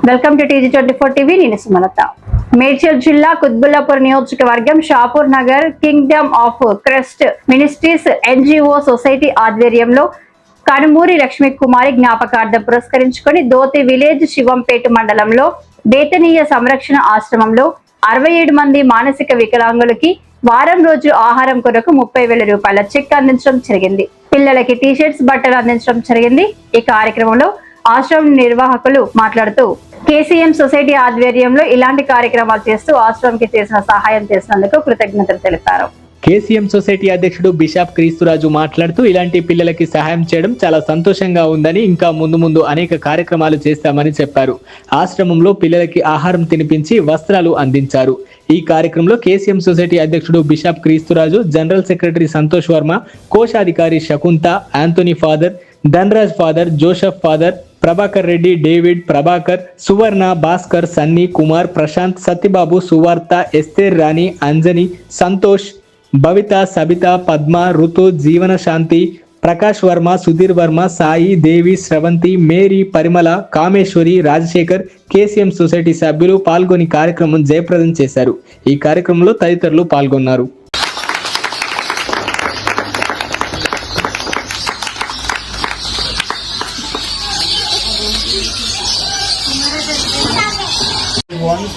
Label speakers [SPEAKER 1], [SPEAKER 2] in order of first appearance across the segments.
[SPEAKER 1] Welcome to TG24 TV. నేను సుమలత. మేడ్చల్ జిల్లా కుత్బుల్లాపూర్ నియోజకవర్గం Shapur Nagar kingdom of Christ ministries NGO society ఆధ్వర్యంలో కనుమూరి లక్ష్మీ కుమారి జ్ఞాపకార్థం పురస్కరించుకొని దోతి విలేజ్ శివంపేట మండలంలో బేతనీయ సంరక్షణ ఆశ్రమంలో 67 మంది మానసిక వికలాంగులకి వారం రోజు ఆహారం కొరకు 30,000 రూపాయల చెక్ అందించడం జరిగింది. పిల్లలకి టీ-షర్ట్స్, బట్టలు అందించడం జరిగింది. ఈ కార్యక్రమంలో ఆశ్రమం నిర్వాహకులు మాట్లాడుతూ KCM సొసైటీ ఆధ్వర్యంలో ఇలాంటి కార్యక్రమాలు చేస్తూ ఆశ్రమంకి చేసిన సహాయం చేసినందుకు కృతజ్ఞతలు తెలిపారు.
[SPEAKER 2] KCM సొసైటీ అధ్యక్షుడు బిషప్ క్రీస్తురాజు మాట్లాడుతూ ఇలాంటి పిల్లలకి సహాయం చేయడం చాలా సంతోషంగా ఉందని, ఇంకా ముందు అనేక కార్యక్రమాలు చేస్తామని చెప్పారు. ఆశ్రమంలో పిల్లలకి ఆహారం తినిపించి వస్త్రాలు అందించారు. ఈ కార్యక్రమంలో KCM సొసైటీ అధ్యక్షుడు bishop Kreesturaju, general secretary Santosh Varma, కోశాధికారి Shakunta, Antony father, Dhanraj father, Joseph father, Prabhakar Reddy, David, Prabhakar, Suvarna, Bhaskar, Sunny, Kumar, Prashant, Satyababu, Suvartha, Esther, రాణి, అంజని, సంతోష్, భవిత, సబిత, పద్మ, ఋతు, జీవన శాంతి, ప్రకాష్ వర్మ, సుధీర్ వర్మ, సాయి, దేవి, స్రవంతి, మేరీ, పరిమళ, కామేశ్వరి, రాజశేఖర్, KCM సొసైటీ సభ్యులు పాల్గొని కార్యక్రమం జయప్రదం చేశారు. ఈ కార్యక్రమంలో తదితరులు పాల్గొన్నారు.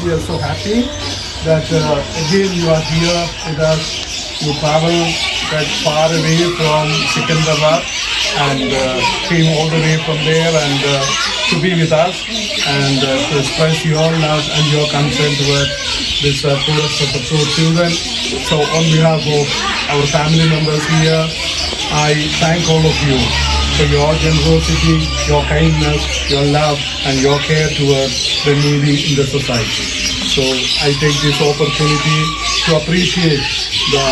[SPEAKER 3] We are so happy that again you are here with us. You travel that far away from Secunderabad and came all the way from there and to be with us and to express your love and your concern towards this poorest of the poor children. So on behalf of our family members here, I thank all of you for your generosity, your kindness, your love and your care towards the needy in the society. So I take this opportunity to appreciate the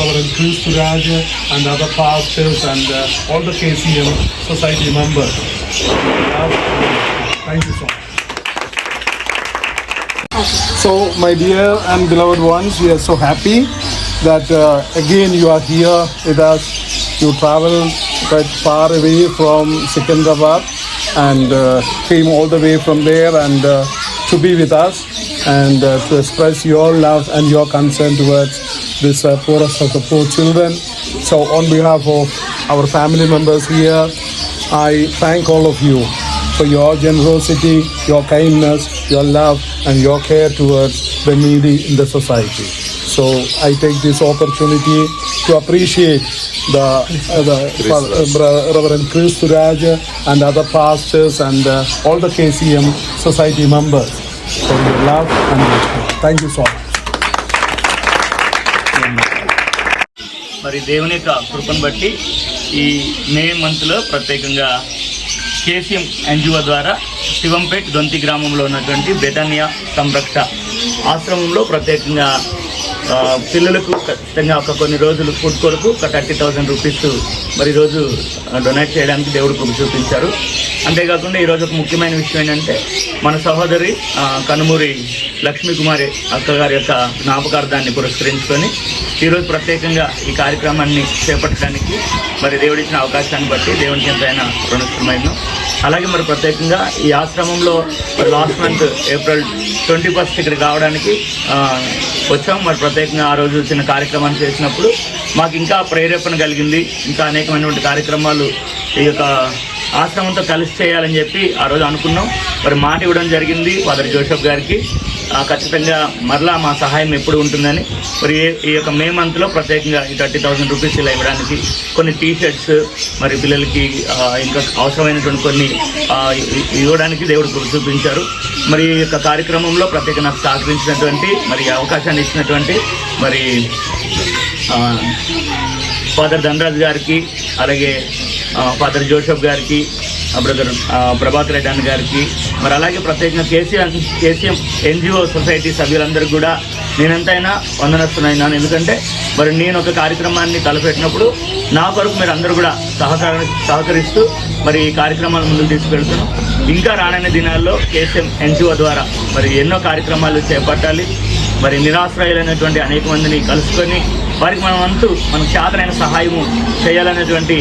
[SPEAKER 3] Reverend Kristuraj and other pastors and all the KCM society members. Thank you so much. So my dear and beloved ones, we are so happy that again you are here with us. You traveled quite far away from Secunderabad and came all the way from there and to be with us and to express your love and your concern towards this poorest of the poor children. So on behalf of our family members here, I thank all of you for your generosity, your kindness, your love and your care towards the needy in the society. So I take this opportunity to appreciate the Reverend Kristuraj and other pastors and all the KCM society members for your love and your support. Thank you so much.
[SPEAKER 4] మరి దేవుని యొక్క కృపను బట్టి ఈ మే మంత్లో ప్రత్యేకంగా KCM NGO ద్వారా శివంపేట్ దొంతి గ్రామంలో ఉన్నటువంటి బెతనియా సంరక్ష ఆశ్రమంలో ప్రత్యేకంగా పిల్లలకు ఖచ్చితంగా కొన్ని రోజులు ఫుడ్ కొరకు 30,000 రూపీస్ మరి ఈరోజు డొనేట్ చేయడానికి దేవుడు కృప చూపించారు. అంతేకాకుండా ఈరోజు ఒక ముఖ్యమైన విషయం ఏంటంటే మన సహోదరి కనుమూరి లక్ష్మీ కుమారి అక్కగారి యొక్క జ్ఞాపకార్థాన్ని పురస్కరించుకొని ఈరోజు ప్రత్యేకంగా ఈ కార్యక్రమాన్ని చేపట్టడానికి మరి దేవుడిచ్చిన అవకాశాన్ని బట్టి దేవునికి ఎంతైనా రుణస్థులమైన. అలాగే మరి ప్రత్యేకంగా ఈ ఆశ్రమంలో లాస్ట్ మంత్ ఏప్రిల్ 21 ఇక్కడికి రావడానికి వచ్చాం. మరి ప్రత్యేకంగా ఆ రోజు చిన్న కార్యక్రమాన్ని చేసినప్పుడు మాకు ఇంకా ప్రేరేపణ కలిగింది. ఇంకా అనేకమైనటువంటి కార్యక్రమాలు ఈ యొక్క ఆశ్రమంతో కలిసి చేయాలని చెప్పి ఆ రోజు అనుకున్నాం. మరి మాట ఇవ్వడం జరిగింది ఫాదర్ జోసెఫ్ గారికి. ఖచ్చితంగా మరలా మా సహాయం ఎప్పుడు ఉంటుందని మరి ఈ యొక్క మే మంత్లో ప్రత్యేకంగా ఈ 30,000 రూపీస్ ఇలా ఇవ్వడానికి, కొన్ని టీ-షర్ట్స్ మరి పిల్లలకి ఇంకా అవసరమైనటువంటి కొన్ని ఇవ్వడానికి దేవుడు కృప చూపించారు. మరి ఈ యొక్క కార్యక్రమంలో ప్రత్యేకంగా నాకు సహకరించినటువంటి మరి అవకాశాన్ని ఇచ్చినటువంటి మరి ఫాదర్ ధనరాజ్ గారికి, అలాగే ఫాదర్ జోసెఫ్ గారికి, బ్రదర్ ప్రభాకర్ రెడ్డి అన్న గారికి, మరి అలాగే ప్రత్యేకంగా KCM NGO సొసైటీ సభ్యులందరికీ కూడా నేనెంతైనా వందనస్తున్నాను. ఎందుకంటే మరి నేను ఒక కార్యక్రమాన్ని తలపెట్టినప్పుడు నా కొరకు మీరు అందరూ కూడా సహకరిస్తూ మరి ఈ కార్యక్రమాలను ముందుకు తీసుకెళ్తున్నాం. ఇంకా రానున్న దినాల్లో KCM NGO ద్వారా మరి ఎన్నో కార్యక్రమాలు చేపట్టాలి. మరి నిరాశ్రయులైనటువంటి అనేక మందిని కలుసుకొని వారికి మనం మనకు చేతనైన సహాయము చేయాలనేటువంటి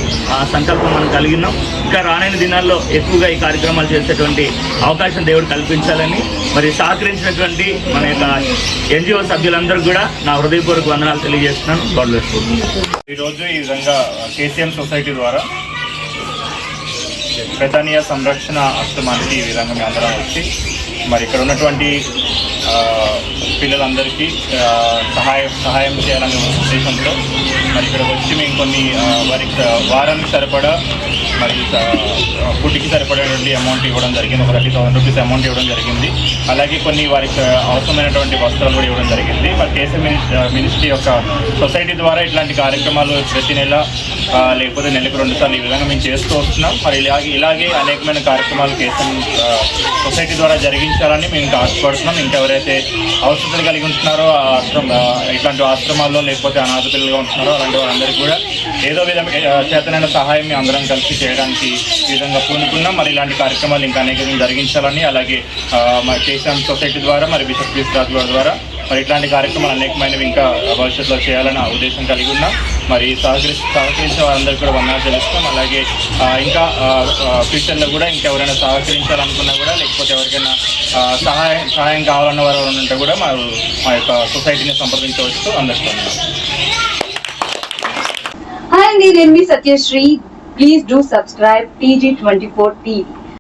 [SPEAKER 4] సంకల్పం మనం కలిగినాం. ఇంకా రానైన దినాల్లో ఎక్కువగా ఈ కార్యక్రమాలు చేసేటువంటి అవకాశం దేవుడు కల్పించాలని మరి సహకరించినటువంటి మన యొక్క ఎన్జిఓ సభ్యులందరూ కూడా నా హృదయపూర్వక వందనాలు తెలియజేస్తున్నాను. God bless you.
[SPEAKER 5] ఈరోజు ఈ విధంగా కేసీఎం సొసైటీ ద్వారా బెతానియా సంరక్షణ ఆశ్రమానికి ఈ విధంగా మేము అందరం వచ్చి మరి ఇక్కడ ఉన్నటువంటి పిల్లలందరికీ సహాయం చేయాలనే ఉద్దేశంతో మరి ఇక్కడ వచ్చి మేము కొన్ని వారికి వారానికి సరిపడా మరి ఫుడ్కి సరిపడేటువంటి అమౌంట్ ఇవ్వడం జరిగింది. ఒక 30,000 రూపీస్ అమౌంట్ ఇవ్వడం జరిగింది. అలాగే కొన్ని వారికి అవసరమైనటువంటి వస్త్రాలు కూడా ఇవ్వడం జరిగింది. మరి కేసీఎం మినిస్ట్రీ యొక్క సొసైటీ ద్వారా ఇట్లాంటి కార్యక్రమాలు ప్రతి నెల లేకపోతే నెలకు 2 సార్లు ఈ విధంగా మేము చేస్తూ వస్తున్నాం. మరి ఇలాగే అనేకమైన కార్యక్రమాలు కేసీఎం సొసైటీ ద్వారా జరిగించాలని మేము ఇంకా ఆశపడుతున్నాం. ఇంకెవరైతే అవసరాలు కలిగి ఉంటున్నారో ఇట్లాంటి ఆశ్రమాల్లో లేకపోతే అనాథ పిల్లలుగా ఉంటున్నారో అలాంటి వారందరికీ కూడా ఏదో విధంగా చేతనైన సహాయం మేము అందరం కలిసి చేయడానికి ఈ విధంగా పూనుకున్నాం. మరి ఇలాంటి కార్యక్రమాలు ఇంకా అనేక జరిగించాలని అలాగే మరి కేసీఎం సొసైటీ ద్వారా మరి బిషప్ క్రీస్తు రాజు ద్వారా మరి ఇట్లాంటి కార్యక్రమాలు అనేకమైనవి ఇంకా భవిష్యత్తులో చేయాలని ఉద్దేశం కలిగి ఉన్నాం. మరి సహకరించిన వారందరికీ కూడా వందనాలు తెలుస్తాం. అలాగే ఇంకా ఫ్యూచర్లో కూడా ఇంకెవరైనా సహకరించాలనుకున్నా కూడా లేకపోతే ఎవరికైనా సహాయం కావాలన్న వారు ఉంటే కూడా మా యొక్క సొసైటీని సంప్రదించవచ్చు. అందరికీ
[SPEAKER 6] హాయ్ అండి, నేను మీ Satyasri. Please do subscribe TG24 TV.